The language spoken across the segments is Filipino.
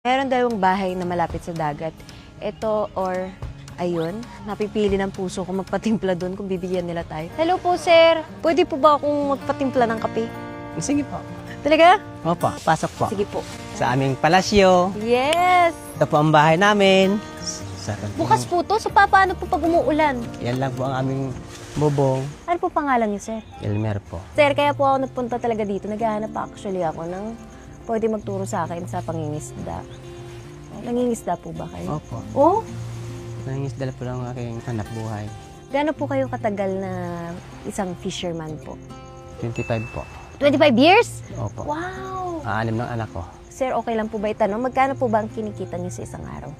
Meron dalawang bahay na malapit sa dagat. Ito or ayun, napipili ng puso kung magpatimpla doon kung bibigyan nila tayo. Hello po, sir. Pwede po ba akong magpatimpla ng kape? Sige po. Talaga? Opo, pasok po. Sige po. Sa aming palasyo. Yes! Ito po ang bahay namin. Bukas po to. So, paano po pag umuulan? Yan lang po ang aming bubong. Ano po pangalan niyo, sir? Elmer po. Sir, kaya po ako nagpunta talaga dito. Naghahanap actually ako ng pwede magturo sa akin sa pangingisda. Nangingisda po ba kayo? Opo. Oh? Nangingisda po lang ang aking anak buhay. Gaano po kayo katagal na isang fisherman po? 25 po. 25 years? Opo. Wow! 6 ng anak ko. Sir, okay lang po ba itanong? Magkano po ba ang kinikita niyo sa isang araw?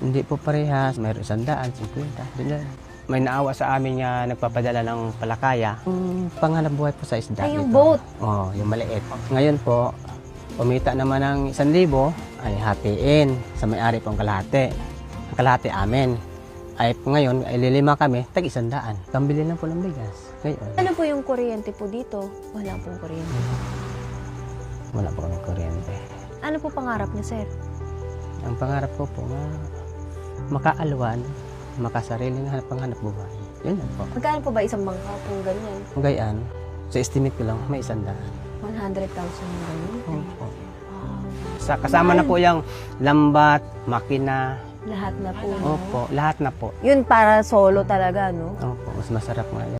Hindi po parehas. Mayroon 100, 50. Doon lang. May naawa sa amin nga nagpapadala ng palakaya. Panghanap buhay po sa isda. Ay, yung dito. boat. Oo, yung maliit. Ngayon po, kumita naman ng 1,000 ay hatiin sa may-ari pong kalahati. Ang kalahati amin. Ay ngayon, ay lilima kami, tag-100. Pambili lang po ng bigas. Ngayon, Ano po yung kuryente po dito? Wala pong kuryente. wala po kami kuryente. Ano po pangarap niyo, sir? Ang pangarap ko po nga, makaalwan, makasariling panghanap buhay. Yun lang po. Magkano po ba isang bangka po ganyan? Kung gayaan, sa estimate ko lang, may 100. 100,000 yung ganyan? Opo. Wow. Kasama na po yung lambat, makina. Lahat na po. Opo, lahat na po. Yun para solo talaga, no? Opo, mas masarap nga yan.